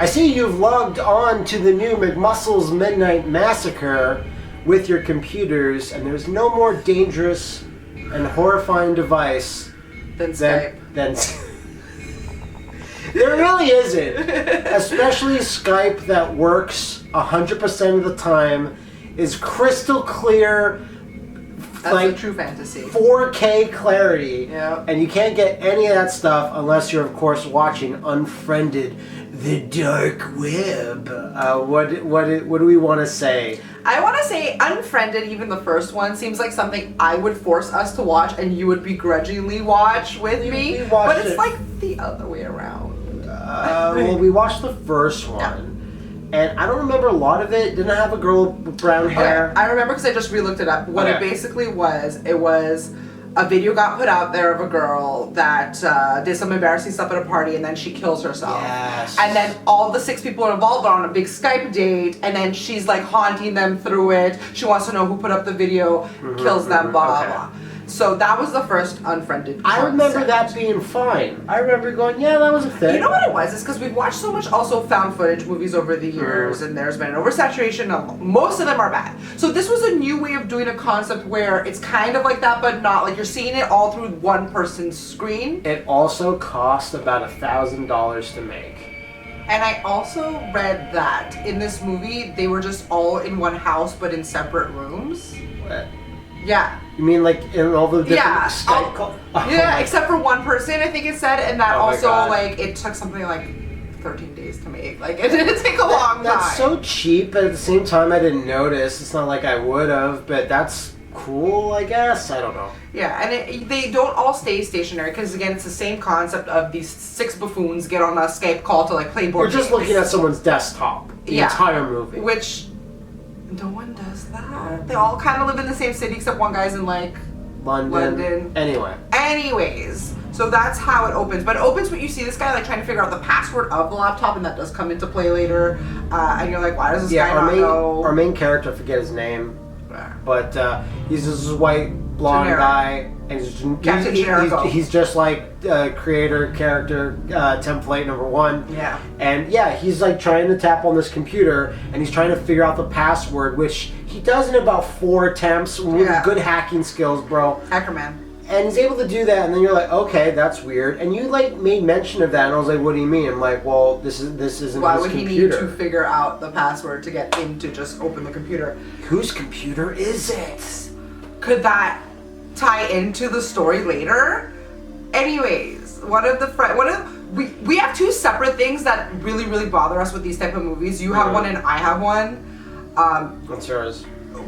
I see you've logged on to the new McMuscles Midnight Massacre with your computers, and there's no more dangerous and horrifying device Than Skype. There really isn't. Especially Skype that works 100% of the time, is crystal clear, That's like a true fantasy. 4K clarity. Yeah. And you can't get any of that stuff unless you're, of course, watching Unfriended, the dark web. What do we want to say? I want to say Unfriended, even the first one, seems like something I would force us to watch and you would begrudgingly watch with me. But it's like the other way around. Well, we watched the first one, and I don't remember a lot of it. Didn't it have a girl with brown hair? Okay. I remember because I just re-looked it up. What it basically was, it was a video got put out there of a girl that did some embarrassing stuff at a party, and then she kills herself. Yes. And then all the 6 people involved are on a big Skype date, and then she's like haunting them through it. She wants to know who put up the video, kills them, blah, blah, blah. So that was the first Unfriended concept. I remember that being fine. I remember going, yeah, that was a thing. You know what it was? It's because we've watched so much also found footage movies over the years, and there's been an oversaturation of most of them are bad. So this was a new way of doing a concept where it's kind of like that, but not like you're seeing it all through one person's screen. It also cost about $1,000 to make. And I also read that in this movie they were just all in one house but in separate rooms. What? Yeah. You mean like in all the different Skype calls? Yeah, except for one person, I think it said, and that also God. like it took something like 13 days to make. Like it didn't take a long time. That's so cheap, but at the same time I didn't notice. It's not like I would have, but that's cool, I guess. I don't know. Yeah, and they don't all stay stationary because again, it's the same concept of these 6 buffoons get on a Skype call to like play board games. You're just looking at someone's desktop the entire movie. Which no one does that. They all kind of live in the same city except one guy's in like London. Anyways, so that's how it opens. But it opens when you see this guy like trying to figure out the password of the laptop, and that does come into play later. And you're like, why does this guy not know? Our main character, I forget his name, but he's this white blonde guy, and he's just like creator character template number 1. Yeah. And yeah, he's like trying to tap on this computer, and he's trying to figure out the password, which he does in about 4 attempts with good hacking skills, bro. Hacker man. And he's able to do that, and then you're like, okay, that's weird. And you like made mention of that, and I was like, what do you mean? I'm like, well, this isn't his computer. Why would he need to figure out the password to get in to just open the computer? Whose computer is it? Could that tie into the story later? Anyways, we have 2 separate things that really, really bother us with these type of movies. You have one and I have one. What's yours?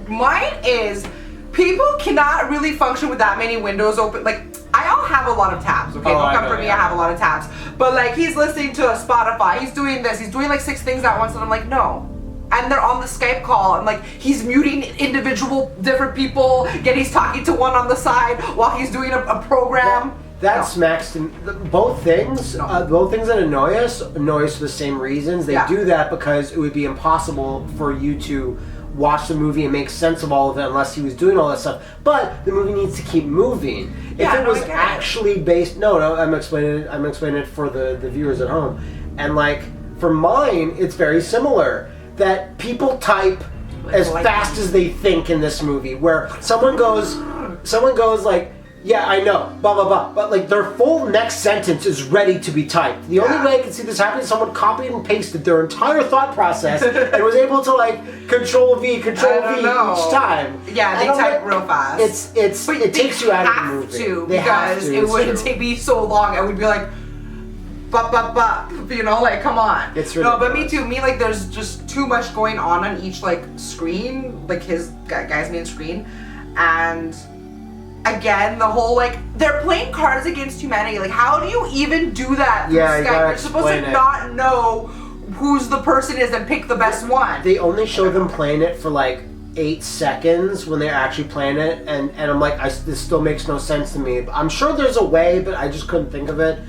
Mine is people cannot really function with that many windows open. Like, I'll have a lot of tabs, okay? Don't come for me, I have a lot of tabs. But like, he's listening to a Spotify, he's doing this, he's doing like 6 things at once, and I'm like, no. And they're on the Skype call, and like, he's muting individual different people, yet he's talking to one on the side while he's doing a program. That smacks to both things. Both things that annoy us for the same reasons. They do that because it would be impossible for you to watch the movie and make sense of all of it unless he was doing all that stuff. But the movie needs to keep moving. If it was actually based, I'm explaining it for the viewers at home. And like for mine, it's very similar. That people type as fast as they think in this movie, where someone goes like, yeah, I know, blah, blah, blah. But like their full next sentence is ready to be typed. The only way I can see this happening is someone copied and pasted their entire thought process and was able to like Control V each time. Yeah, they type real fast. It takes you out of the movie. Because it wouldn't take me so long. I would be like, bop, bop, bop. You know, like, come on. It's ridiculous. No, but me too. Me, like, there's just too much going on each, like, screen. Like, his guy's main screen. And again, the whole, like, they're playing Cards Against Humanity. Like, how do you even do that through Skype? You're supposed to not know who's the person is and pick the best one. They only show them playing it for, like, 8 seconds when they're actually playing it. And I'm like, this still makes no sense to me. I'm sure there's a way, but I just couldn't think of it.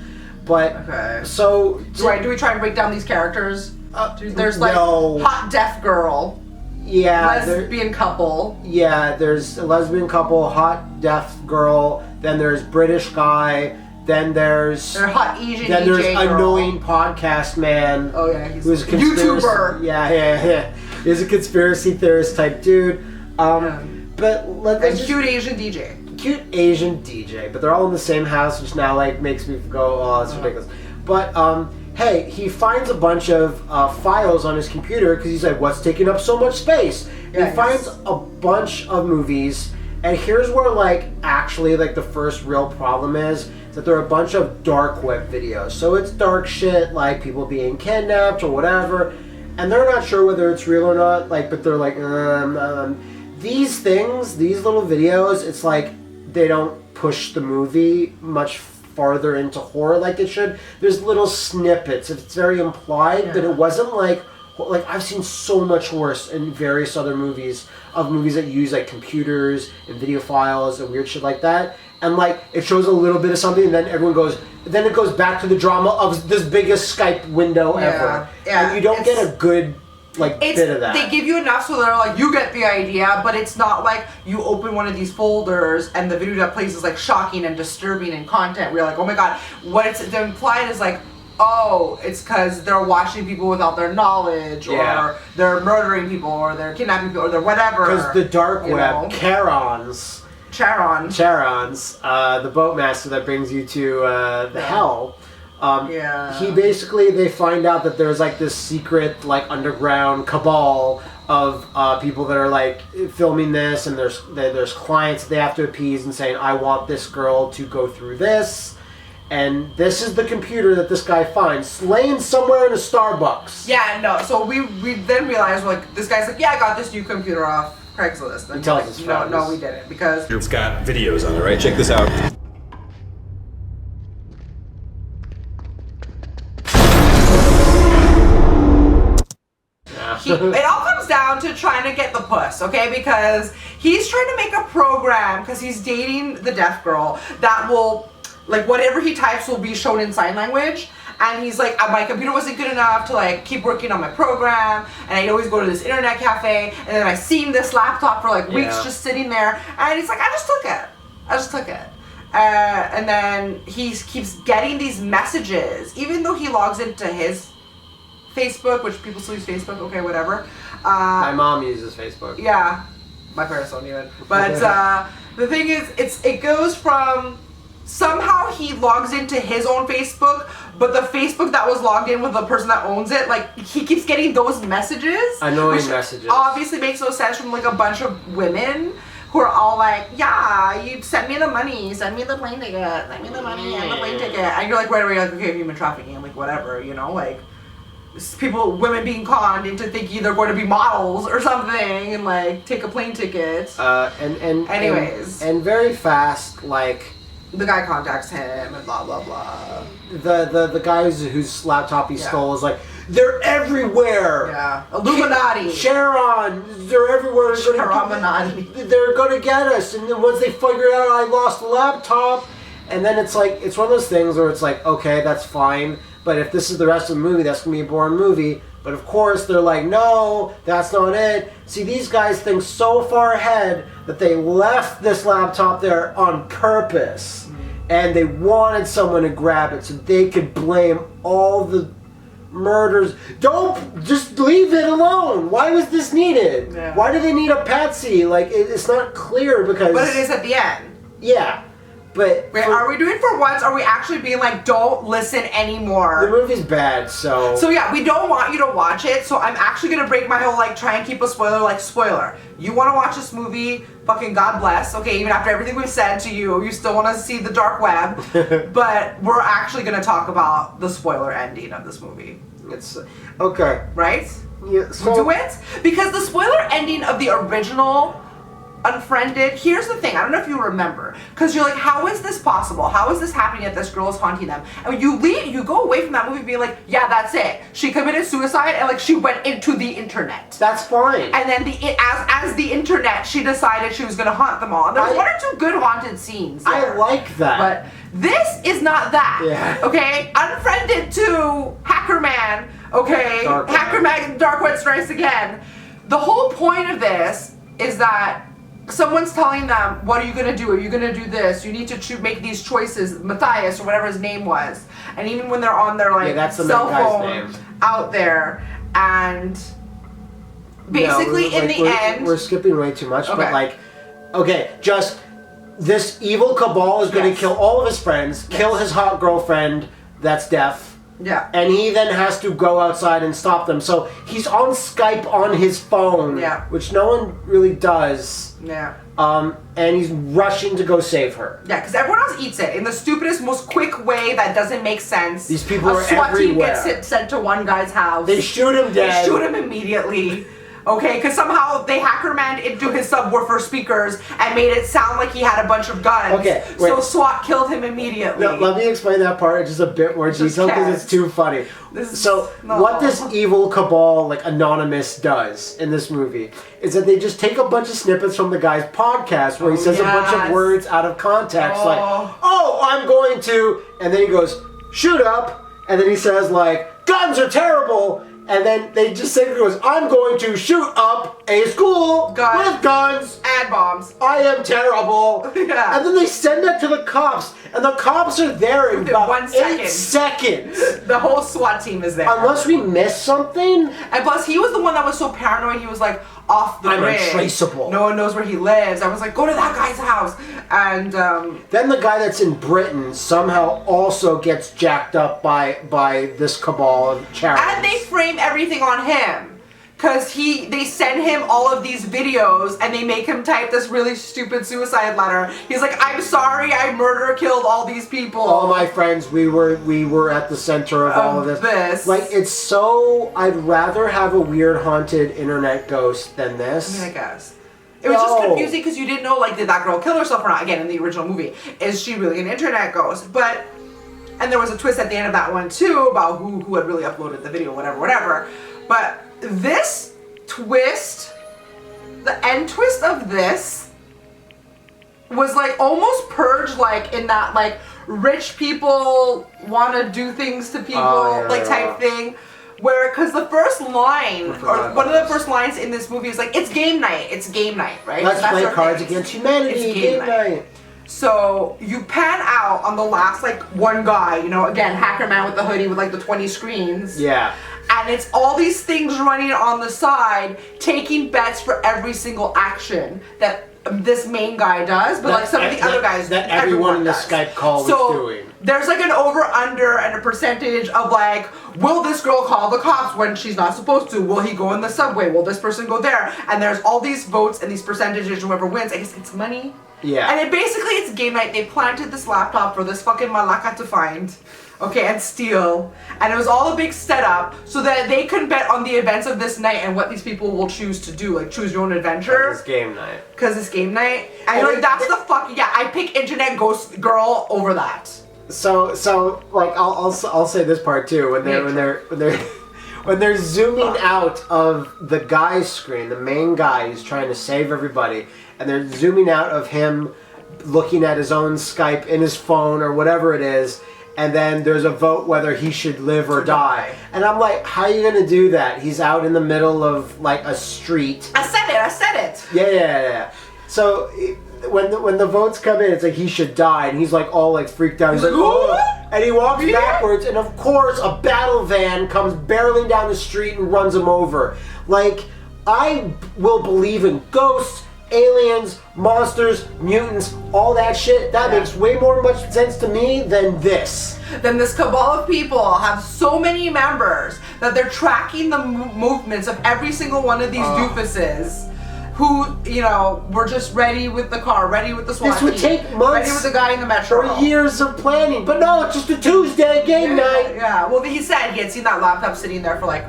But, so... Do we try and break down these characters? There's, like, hot deaf girl. Yeah. Lesbian couple. Yeah, there's a lesbian couple, hot deaf girl, then there's British guy, Then there's hot Asian then DJ there's girl. Annoying podcast man. Oh yeah, he's who's a conspiracy, YouTuber. Yeah. He's a conspiracy theorist type dude. But let's cute Asian DJ. Cute Asian DJ, but they're all in the same house, which now like makes me go, oh, that's ridiculous. But hey, he finds a bunch of files on his computer because he's like, what's taking up so much space? Yeah, he finds a bunch of movies, and here's where like actually like the first real problem is that there are a bunch of dark web videos. So it's dark shit like people being kidnapped or whatever, and they're not sure whether it's real or not. Like, but they're like, these things, these little videos, it's like they don't push the movie much farther into horror like it should. There's little snippets. It's very implied, but it wasn't like I've seen so much worse in various other movies that use like computers and video files and weird shit like that. And like it shows a little bit of something, and then then it goes back to the drama of this biggest Skype window ever. Yeah. And you don't get a good bit of that. They give you enough so they're like, you get the idea, but it's not like you open one of these folders and the video that plays is like shocking and disturbing in content. We're like, oh my god, what it's implied is like, oh, it's because they're watching people without their knowledge, or they're murdering people, or they're kidnapping people, or they're whatever. Because the dark web, Charons, the boatmaster that brings you to the hell. He basically, they find out that there's like this secret like underground cabal of people that are like filming this, and there's clients that they have to appease and saying, I want this girl to go through this, and this is the computer that this guy finds laying somewhere in a Starbucks. Yeah, no. So we then realized like this guy's like, yeah, I got this new computer off Craigslist. And he tells us no, we didn't, because it's got videos on it, right? Check this out. It all comes down to trying to get the puss, okay? Because he's trying to make a program, because he's dating the deaf girl, that will, like, whatever he types will be shown in sign language. And he's like, my computer wasn't good enough to like keep working on my program, and I'd always go to this internet cafe, and then I seen this laptop for like weeks just sitting there, and he's like, I just took it. And then he keeps getting these messages, even though he logs into his Facebook, which people still use Facebook, okay, whatever. My mom uses Facebook. Yeah, my parents don't even. But the thing is, it goes from somehow he logs into his own Facebook, but the Facebook that was logged in with the person that owns it, like he keeps getting those messages. Annoying messages. Obviously makes no sense from like a bunch of women who are all like, yeah, you send me the money, send me the plane ticket, send me the money and the plane ticket, and you're like right away like, okay, human trafficking, I'm like, whatever, you know, like women being conned into thinking they're going to be models or something and like take a plane ticket. Anyways, and very fast, like the guy contacts him and blah blah blah. The guy whose laptop he stole is like, they're everywhere. Yeah, Illuminati. Sharon, they're everywhere. They're gonna get us, and then once they figure out I lost the laptop, and then it's like, it's one of those things where it's like, okay, that's fine, but if this is the rest of the movie, that's gonna be a boring movie. But of course, they're like, no, that's not it. See, these guys think so far ahead that they left this laptop there on purpose. And they wanted someone to grab it so they could blame all the murders. Don't, just leave it alone. Why was this needed? Yeah. Why do they need a patsy? Like, it's not clear because... But it is at the end. Yeah. But wait, are we doing for once? Are we actually being like, don't listen anymore? The movie's bad, so... So yeah, we don't want you to watch it, so I'm actually gonna break my whole, like, try and keep a spoiler, like, spoiler. You wanna watch this movie, fucking God bless, okay, even after everything we've said to you, you still wanna see the dark web, but we're actually gonna talk about the spoiler ending of this movie. It's... okay. Right? Yeah, so... Do it? Because the spoiler ending of the original... Unfriended, here's the thing, I don't know if you remember, because you're like, how is this possible? How is this happening that this girl is haunting them? And when you leave, you go away from that movie being like, yeah, that's it. She committed suicide and like she went into the internet. That's fine. And then as the internet, she decided she was going to haunt them all. And there's one or two good haunted scenes there. I like that. But this is not that. Yeah. Okay? Unfriended to Hacker Man. Okay? Hacker Man, Dark Web Strikes Again. The whole point of this is that someone's telling them, what are you going to do? Are you going to do this? You need to make these choices. Matthias, or whatever his name was. And even when they're on their like that's the cell guy's phone name. out there, and basically we're skipping way too much, okay. but like, okay, just this evil cabal is going to kill all of his friends, kill his hot girlfriend that's deaf. Yeah. And he then has to go outside and stop them. So he's on Skype on his phone, which no one really does. Yeah. And he's rushing to go save her. Yeah, because everyone else eats it in the stupidest, most quick way that doesn't make sense. These people are SWAT everywhere. team gets sent to one guy's house. They shoot him dead. They shoot him immediately. Okay, because somehow they hackermaned into his subwoofer speakers and made it sound like he had a bunch of guns. Okay, so SWAT killed him immediately. No, let me explain that part in just a bit more detail because it's too funny. What this evil cabal, like Anonymous, does in this movie is that they just take a bunch of snippets from the guy's podcast where he says a bunch of words out of context, like, "Oh, I'm going to," and then he goes, "Shoot up," and then he says like, "Guns are terrible." And then they just say, goes, "I'm going to shoot up a school with guns and bombs. I am terrible." Yeah. And then they send that to the cops. And the cops are there in about 1 second. 8 seconds. The whole SWAT team is there. Unless we missed something. And plus, he was the one that was so paranoid. He was like, off the I'm grid. untraceable. No one knows where he lives. I was like, go to that guy's house. And then the guy that's in Britain somehow also gets jacked up by this cabal of charities. And they frame everything on him. Because they send him all of these videos and they make him type this really stupid suicide letter. He's like, "I'm sorry, I killed all these people. All my friends, we were at the center of all of this. Like, it's so, I'd rather have a weird haunted internet ghost than this. I mean, I guess. It was just confusing because you didn't know, like, did that girl kill herself or not? Again, in the original movie. Is she really an internet ghost? But, and there was a twist at the end of that one too about who had really uploaded the video, whatever. But this twist, the end twist of this was like almost Purge, like in that like rich people want to do things to people type thing. Where, because the first line, or one of the first lines in this movie is like, it's game night, right? Let's play Cards Against Humanity, it's game night. So you pan out on the last like one guy, you know, again, hacker man with the hoodie with like the 20 screens. Yeah. And it's all these things running on the side, taking bets for every single action that this main guy does, but like some of the other guys that everyone in the Skype call was doing. There's like an over-under and a percentage of like, will this girl call the cops when she's not supposed to? Will he go in the subway? Will this person go there? And there's all these votes and these percentages. Whoever wins, I guess, gets money. Yeah. And it's game night. They planted this laptop for this fucking malaka to find. Okay, and steal. And it was all a big setup so that they can bet on the events of this night and what these people will choose to do. Like, choose your own adventure. It's game night. Because it's game night. And you're like, that's the fuck. Yeah, I pick Internet Ghost Girl over that. So like I'll say this part too when they're zooming out of the guy's screen, the main guy who's trying to save everybody, and they're zooming out of him looking at his own Skype in his phone or whatever it is, and then there's a vote whether he should live or die. And I'm like, how are you gonna do that? He's out in the middle of like a street. I said it. Yeah. So when the votes come in, it's like he should die, and he's like all like freaked out. He's like, oh, and he walks backwards, and of course a battle van comes barreling down the street and runs him over. Like, I will believe in ghosts, aliens, monsters, mutants, all that shit. That makes way much sense to me than this. Then this cabal of people have so many members that they're tracking the movements of every single one of these doofuses who, you know, were just ready with the car, ready with the SWAT This would take months, ready with the guy in the metro. or years of planning. But no, it's just a Tuesday game night. Yeah, well, he said he had seen that laptop sitting there for like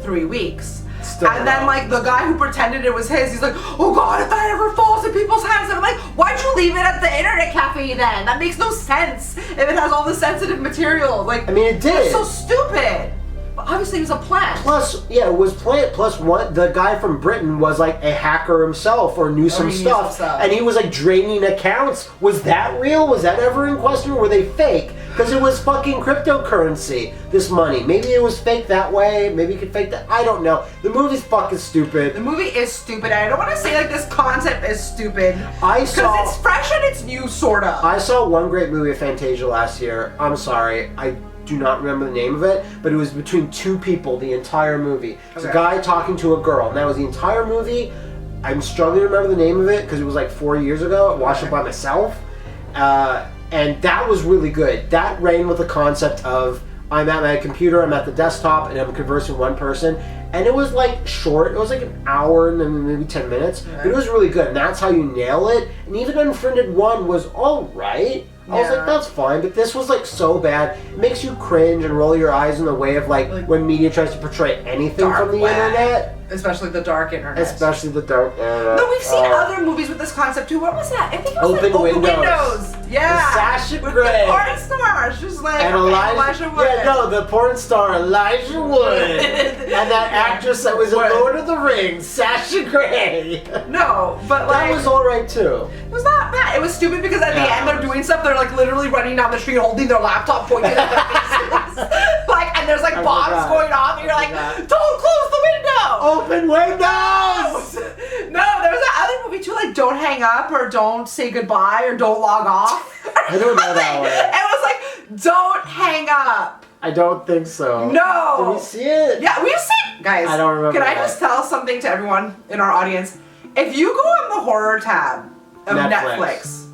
3 weeks. And then, like, the guy who pretended it was his, he's like, oh God, if that ever falls in people's hands. And I'm like, why'd you leave it at the internet cafe then? That makes no sense if it has all the sensitive material. Like, I mean, it did. It's so stupid. But obviously it was a plant. Plus, yeah, it was plant. Plus, the guy from Britain was like a hacker himself or knew some stuff. And he was like draining accounts. Was that real? Was that ever in question? Or were they fake? Because it was fucking cryptocurrency, this money. Maybe it was fake that way, maybe you could fake that, I don't know. The movie's fucking stupid. The movie is stupid. I don't want to say like this concept is stupid. Because it's fresh and it's new, sort of. I saw one great movie of Fantasia last year. I'm sorry, I do not remember the name of it, but it was between two people the entire movie. It's a guy talking to a girl, and that was the entire movie. I'm struggling to remember the name of it because it was like 4 years ago. I watched it by myself. And that was really good. That ran with the concept of I'm at my computer, I'm at the desktop, and I'm conversing with one person. And it was like short. It was like an hour and then maybe 10 minutes. But it was really good. And that's how you nail it. And even Unfriended 1 was alright. I was like, that's fine, but this was like so bad. It makes you cringe and roll your eyes in the way of like when media tries to portray anything from the internet. Especially the dark internet. Especially the dark internet. No, we've seen other movies with this concept too. What was that? I think it was Open Windows. Yeah. With Sasha with Grey. the porn star. She was like, and Elijah Wood. Yeah, no, the porn star Elijah Wood. And that actress that was in Lord of the Rings, Sasha Grey. No, but like... That was alright too. It was not bad. It was stupid because at the end they're doing stuff, they're like literally running down the street holding their laptop pointing at their faces. Like, and there's like bombs going off and you're like, don't close the window! Open windows! No, there was that other movie too, like Don't Hang Up or Don't Say Goodbye or Don't Log Off. I don't know that one. It was like, don't hang up. I don't think so. No. Did we see it? Yeah, we've seen. Guys, I don't remember. Can I just tell something to everyone in our audience? If you go on the horror tab of Netflix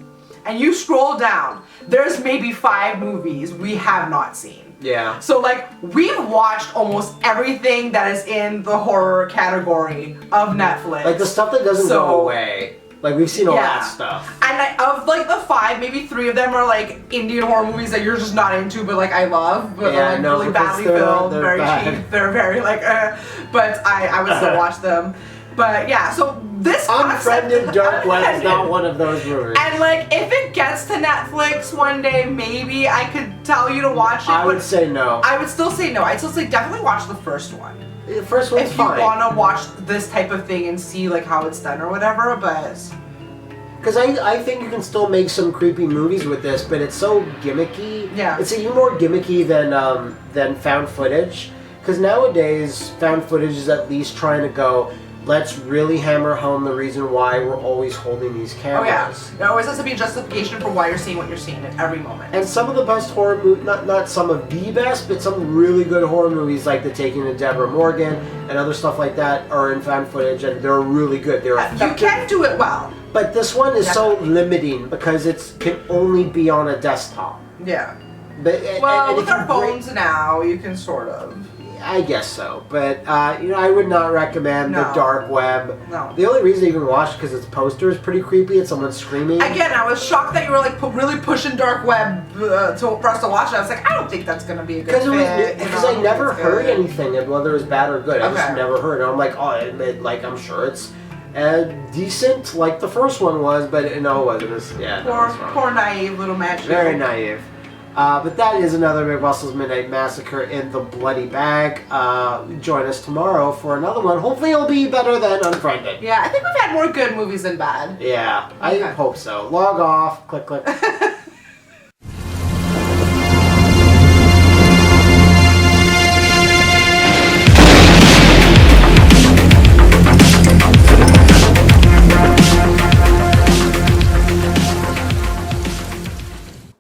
and you scroll down, there's maybe 5 movies we have not seen. Yeah. So like we've watched almost everything that is in the horror category of Netflix. Like the stuff that doesn't go away. Like we've seen all that stuff. And of like the 5, maybe 3 of them are like Indian horror movies that you're just not into, but like I love, but they're like really badly filmed, very cheap. They're very like, but I would still watch them. But yeah, so this Unfriended Dark Web is not one of those movies. And like, if it gets to Netflix one day, maybe I could tell you to watch it. I would say no. I would still say no. I'd still say definitely watch the first one. The first one's fine. If you want to watch this type of thing and see like how it's done or whatever, but... Because I think you can still make some creepy movies with this, but it's so gimmicky. Yeah. It's even more gimmicky than found footage. Because nowadays, found footage is at least trying to go, let's really hammer home the reason why we're always holding these cameras. Oh yeah. There always has to be a justification for why you're seeing what you're seeing at every moment. And some of the best horror movies, not some of the best, but some really good horror movies like The Taking of Deborah Morgan and other stuff like that are in found footage, and they're really good. They're you can do it well. But this one is so limiting because it can only be on a desktop. Yeah. But, well, with our phones now, you can sort of. I guess so, but I would not recommend the dark web. No. The only reason I even watched because its poster is pretty creepy. It's someone screaming. Again, I was shocked that you were like really pushing dark web for us to watch it. I was like, I don't think that's gonna be a good fit. Because I never heard anything, whether it was bad or good. I just never heard. And I'm like, I'm sure it's decent, like the first one was, but no, it wasn't. Poor naive little magic. Very naive. But that is another McMuscles Midnight Massacre in the bloody bag. Join us tomorrow for another one. Hopefully it'll be better than Unfriended. Yeah, I think we've had more good movies than bad. Yeah, I hope so. Log off. Click, click.